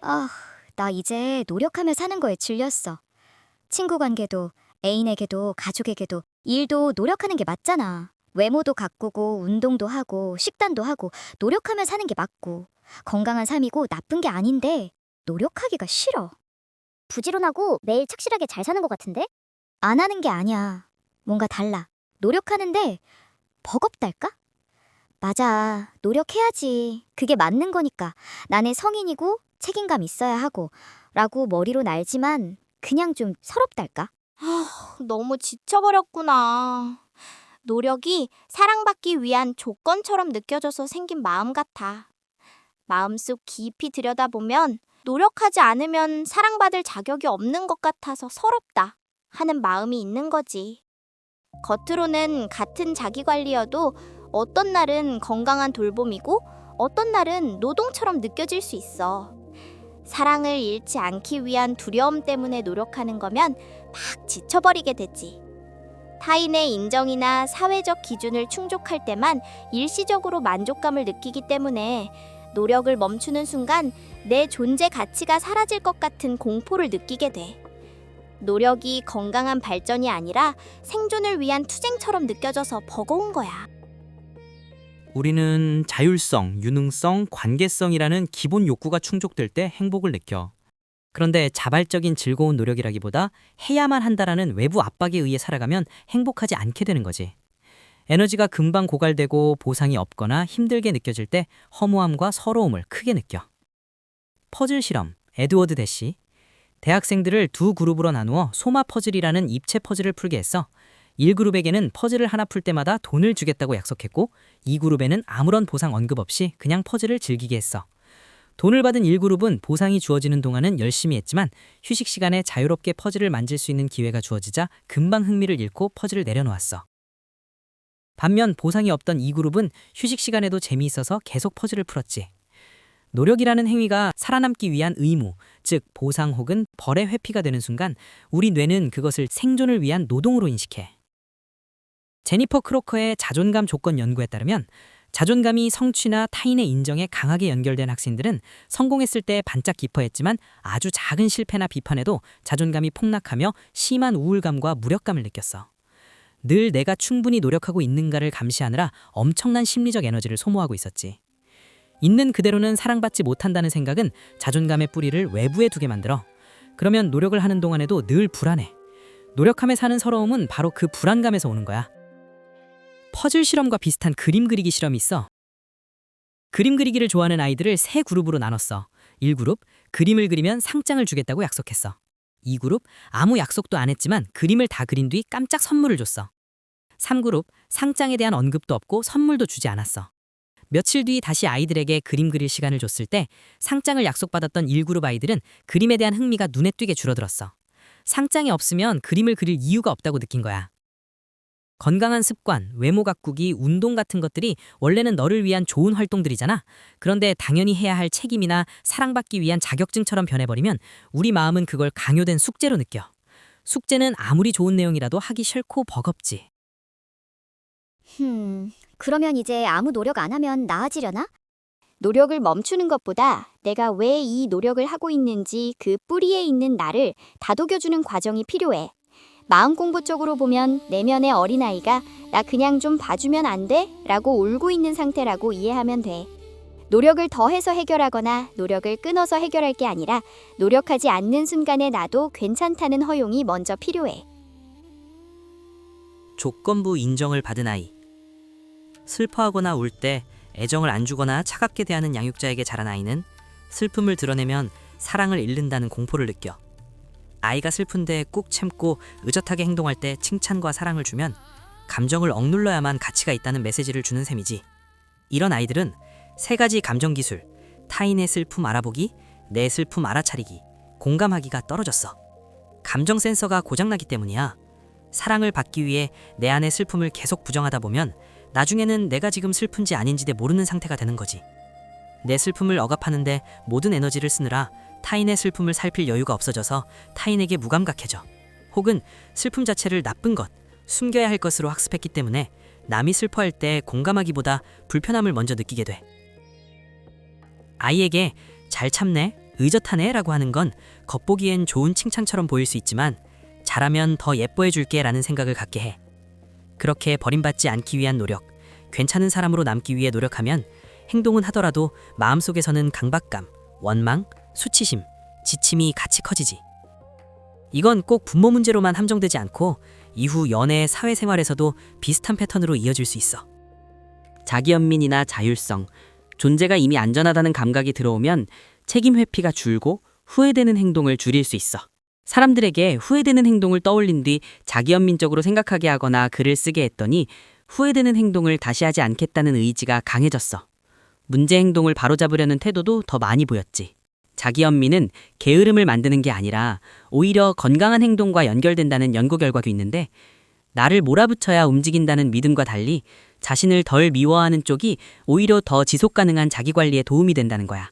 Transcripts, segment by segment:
아, 나 이제 노력하며 사는 거에 질렸어. 친구 관계도, 애인에게도, 가족에게도, 일도 노력하는 게 맞잖아. 외모도 가꾸고, 운동도 하고, 식단도 하고, 노력하며 사는 게 맞고, 건강한 삶이고 나쁜 게 아닌데, 노력하기가 싫어. 부지런하고 매일 착실하게 잘 사는 것 같은데? 안 하는 게 아니야. 뭔가 달라. 노력하는데, 버겁달까? 맞아. 노력해야지. 그게 맞는 거니까. 나는 성인이고, 책임감 있어야 하고, 라고 머리로 날지만, 그냥 좀 서럽달까? 너무 지쳐버렸구나. 노력이 사랑받기 위한 조건처럼 느껴져서 생긴 마음 같아. 마음속 깊이 들여다보면 노력하지 않으면 사랑받을 자격이 없는 것 같아서 서럽다 하는 마음이 있는 거지. 겉으로는 같은 자기관리여도 어떤 날은 건강한 돌봄이고 어떤 날은 노동처럼 느껴질 수 있어. 사랑을 잃지 않기 위한 두려움 때문에 노력하는 거면 막 지쳐버리게 되지. 타인의 인정이나 사회적 기준을 충족할 때만 일시적으로 만족감을 느끼기 때문에 노력을 멈추는 순간 내 존재 가치가 사라질 것 같은 공포를 느끼게 돼. 노력이 건강한 발전이 아니라 생존을 위한 투쟁처럼 느껴져서 버거운 거야. 우리는 자율성, 유능성, 관계성이라는 기본 욕구가 충족될 때 행복을 느껴. 그런데 자발적인 즐거운 노력이라기보다 해야만 한다라는 외부 압박에 의해 살아가면 행복하지 않게 되는 거지. 에너지가 금방 고갈되고 보상이 없거나 힘들게 느껴질 때 허무함과 서러움을 크게 느껴. 퍼즐 실험, 에드워드 대시. 대학생들을 두 그룹으로 나누어 소마 퍼즐이라는 입체 퍼즐을 풀게 했어. 1그룹에게는 퍼즐을 하나 풀 때마다 돈을 주겠다고 약속했고 2그룹에는 아무런 보상 언급 없이 그냥 퍼즐을 즐기게 했어. 돈을 받은 1그룹은 보상이 주어지는 동안은 열심히 했지만 휴식 시간에 자유롭게 퍼즐을 만질 수 있는 기회가 주어지자 금방 흥미를 잃고 퍼즐을 내려놓았어. 반면 보상이 없던 2그룹은 휴식 시간에도 재미있어서 계속 퍼즐을 풀었지. 노력이라는 행위가 살아남기 위한 의무, 즉 보상 혹은 벌의 회피가 되는 순간 우리 뇌는 그것을 생존을 위한 노동으로 인식해. 제니퍼 크로커의 자존감 조건 연구에 따르면 자존감이 성취나 타인의 인정에 강하게 연결된 학생들은 성공했을 때 반짝 기뻐했지만 아주 작은 실패나 비판에도 자존감이 폭락하며 심한 우울감과 무력감을 느꼈어. 늘 내가 충분히 노력하고 있는가를 감시하느라 엄청난 심리적 에너지를 소모하고 있었지. 있는 그대로는 사랑받지 못한다는 생각은 자존감의 뿌리를 외부에 두게 만들어. 그러면 노력을 하는 동안에도 늘 불안해. 노력하며 사는 서러움은 바로 그 불안감에서 오는 거야. 퍼즐 실험과 비슷한 그림 그리기 실험이 있어. 그림 그리기를 좋아하는 아이들을 세 그룹으로 나눴어. 1그룹, 그림을 그리면 상장을 주겠다고 약속했어. 2그룹, 아무 약속도 안 했지만 그림을 다 그린 뒤 깜짝 선물을 줬어. 3그룹, 상장에 대한 언급도 없고 선물도 주지 않았어. 며칠 뒤 다시 아이들에게 그림 그릴 시간을 줬을 때 상장을 약속받았던 1그룹 아이들은 그림에 대한 흥미가 눈에 띄게 줄어들었어. 상장이 없으면 그림을 그릴 이유가 없다고 느낀 거야. 건강한 습관, 외모 가꾸기, 운동 같은 것들이 원래는 너를 위한 좋은 활동들이잖아. 그런데 당연히 해야 할 책임이나 사랑받기 위한 자격증처럼 변해버리면 우리 마음은 그걸 강요된 숙제로 느껴. 숙제는 아무리 좋은 내용이라도 하기 싫고 버겁지. 그러면 이제 아무 노력 안 하면 나아지려나? 노력을 멈추는 것보다 내가 왜 이 노력을 하고 있는지 그 뿌리에 있는 나를 다독여주는 과정이 필요해. 마음 공부 쪽으로 보면 내면의 어린아이가 나 그냥 좀 봐주면 안 돼? 라고 울고 있는 상태라고 이해하면 돼. 노력을 더해서 해결하거나 노력을 끊어서 해결할 게 아니라 노력하지 않는 순간에 나도 괜찮다는 허용이 먼저 필요해. 조건부 인정을 받은 아이. 슬퍼하거나 울 때 애정을 안 주거나 차갑게 대하는 양육자에게 자란 아이는 슬픔을 드러내면 사랑을 잃는다는 공포를 느껴. 아이가 슬픈데 꾹 참고 의젓하게 행동할 때 칭찬과 사랑을 주면 감정을 억눌러야만 가치가 있다는 메시지를 주는 셈이지. 이런 아이들은 세 가지 감정 기술, 타인의 슬픔 알아보기, 내 슬픔 알아차리기, 공감하기가 떨어졌어. 감정 센서가 고장나기 때문이야. 사랑을 받기 위해 내 안의 슬픔을 계속 부정하다 보면 나중에는 내가 지금 슬픈지 아닌지도 모르는 상태가 되는 거지. 내 슬픔을 억압하는데 모든 에너지를 쓰느라 타인의 슬픔을 살필 여유가 없어져서 타인에게 무감각해져. 혹은 슬픔 자체를 나쁜 것, 숨겨야 할 것으로 학습했기 때문에 남이 슬퍼할 때 공감하기보다 불편함을 먼저 느끼게 돼. 아이에게 잘 참네, 의젓하네라고 하는 건 겉보기엔 좋은 칭찬처럼 보일 수 있지만 잘하면 더 예뻐해 줄게라는 생각을 갖게 해. 그렇게 버림받지 않기 위한 노력, 괜찮은 사람으로 남기 위해 노력하면 행동은 하더라도 마음속에서는 강박감, 원망, 수치심, 지침이 같이 커지지. 이건 꼭 부모 문제로만 함정되지 않고 이후 연애, 사회생활에서도 비슷한 패턴으로 이어질 수 있어. 자기연민이나 자율성, 존재가 이미 안전하다는 감각이 들어오면 책임 회피가 줄고 후회되는 행동을 줄일 수 있어. 사람들에게 후회되는 행동을 떠올린 뒤 자기연민적으로 생각하게 하거나 글을 쓰게 했더니 후회되는 행동을 다시 하지 않겠다는 의지가 강해졌어. 문제 행동을 바로잡으려는 태도도 더 많이 보였지. 자기연민은 게으름을 만드는 게 아니라 오히려 건강한 행동과 연결된다는 연구 결과도 있는데 나를 몰아붙여야 움직인다는 믿음과 달리 자신을 덜 미워하는 쪽이 오히려 더 지속 가능한 자기관리에 도움이 된다는 거야.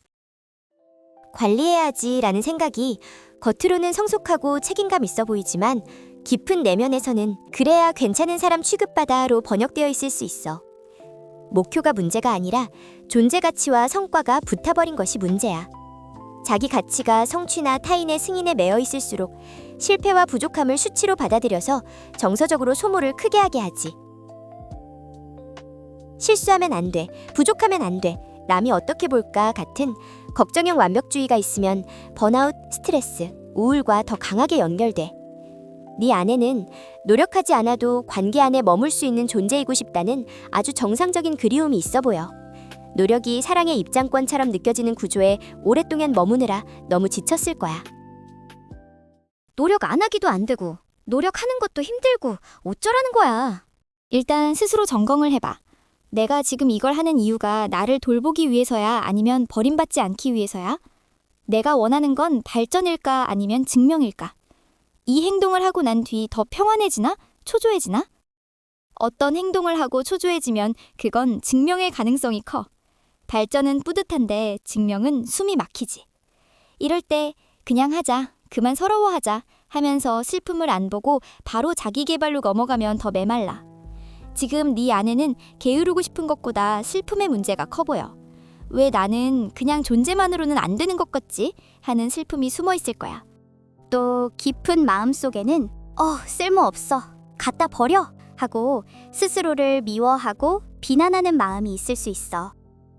관리해야지라는 생각이 겉으로는 성숙하고 책임감 있어 보이지만 깊은 내면에서는 그래야 괜찮은 사람 취급받아로 번역되어 있을 수 있어. 목표가 문제가 아니라 존재 가치와 성과가 붙어버린 것이 문제야. 자기 가치가 성취나 타인의 승인에 매여 있을수록 실패와 부족함을 수치로 받아들여서 정서적으로 소모를 크게 하게 하지. 실수하면 안 돼, 부족하면 안 돼, 남이 어떻게 볼까 같은 걱정형 완벽주의가 있으면 번아웃, 스트레스, 우울과 더 강하게 연결돼. 네 안에는 노력하지 않아도 관계 안에 머물 수 있는 존재이고 싶다는 아주 정상적인 그리움이 있어 보여. 노력이 사랑의 입장권처럼 느껴지는 구조에 오랫동안 머무느라 너무 지쳤을 거야. 노력 안 하기도 안 되고 노력하는 것도 힘들고 어쩌라는 거야. 일단 스스로 점검을 해봐. 내가 지금 이걸 하는 이유가 나를 돌보기 위해서야 아니면 버림받지 않기 위해서야? 내가 원하는 건 발전일까 아니면 증명일까? 이 행동을 하고 난 뒤 더 평안해지나? 초조해지나? 어떤 행동을 하고 초조해지면 그건 증명의 가능성이 커. 발전은 뿌듯한데 증명은 숨이 막히지. 이럴 때 그냥 하자, 그만 서러워하자 하면서 슬픔을 안 보고 바로 자기 개발로 넘어가면 더 메말라. 지금 네 안에는 게으르고 싶은 것보다 슬픔의 문제가 커 보여. 왜 나는 그냥 존재만으로는 안 되는 것 같지? 하는 슬픔이 숨어 있을 거야. 또 깊은 마음속에는 쓸모없어, 갖다 버려 하고 스스로를 미워하고 비난하는 마음이 있을 수 있어.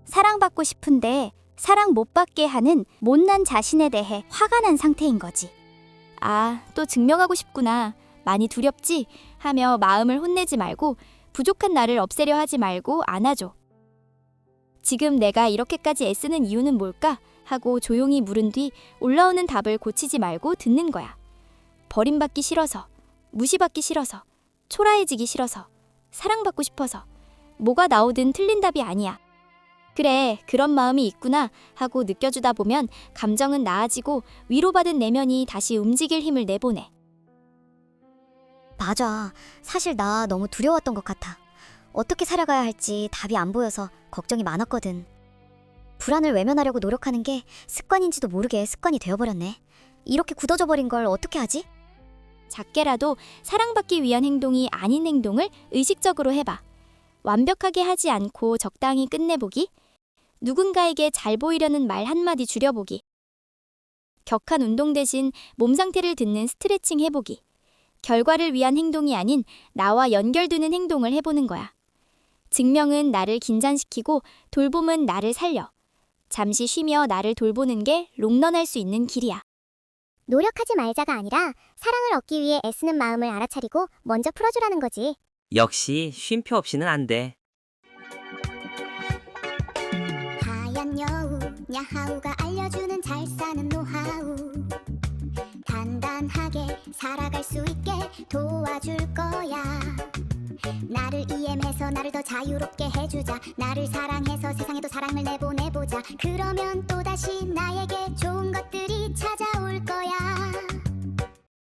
사랑받고 싶은데 사랑 못 받게 하는 못난 자신에 대해 화가 난 상태인 거지. 아, 또 증명하고 싶구나. 많이 두렵지? 하며 마음을 혼내지 말고 부족한 나를 없애려 하지 말고 안아줘. 지금 내가 이렇게까지 애쓰는 이유는 뭘까? 하고 조용히 물은 뒤 올라오는 답을 고치지 말고 듣는 거야. 버림받기 싫어서, 무시받기 싫어서, 초라해지기 싫어서, 사랑받고 싶어서 뭐가 나오든 틀린 답이 아니야. 그래, 그런 마음이 있구나 하고 느껴주다 보면 감정은 나아지고 위로받은 내면이 다시 움직일 힘을 내보내. 맞아. 사실 나 너무 두려웠던 것 같아. 어떻게 살아가야 할지 답이 안 보여서 걱정이 많았거든. 불안을 외면하려고 노력하는 게 습관인지도 모르게 습관이 되어버렸네. 이렇게 굳어져 버린 걸 어떻게 하지? 작게라도 사랑받기 위한 행동이 아닌 행동을 의식적으로 해봐. 완벽하게 하지 않고 적당히 끝내보기. 누군가에게 잘 보이려는 말 한마디 줄여보기. 격한 운동 대신 몸 상태를 듣는 스트레칭 해보기. 결과를 위한 행동이 아닌 나와 연결되는 행동을 해보는 거야. 증명은 나를 긴장시키고 돌봄은 나를 살려. 잠시 쉬며 나를 돌보는 게 롱런할 수 있는 길이야. 노력하지 말자가 아니라 사랑을 얻기 위해 애쓰는 마음을 알아차리고 먼저 풀어주라는 거지. 역시 쉼표 없이는 안 돼. 하얀 여우 야하우가 알려주는 잘 사는 노하우. 단단하게 살아갈 수 있게 도와줄 거야. 나를 이해해서 나를 더 자유롭게 해주자. 나를 사랑해서 세상에도 사랑을 내보내보자. 그러면 또다시 나에게 좋은 것들이 찾아올 거야.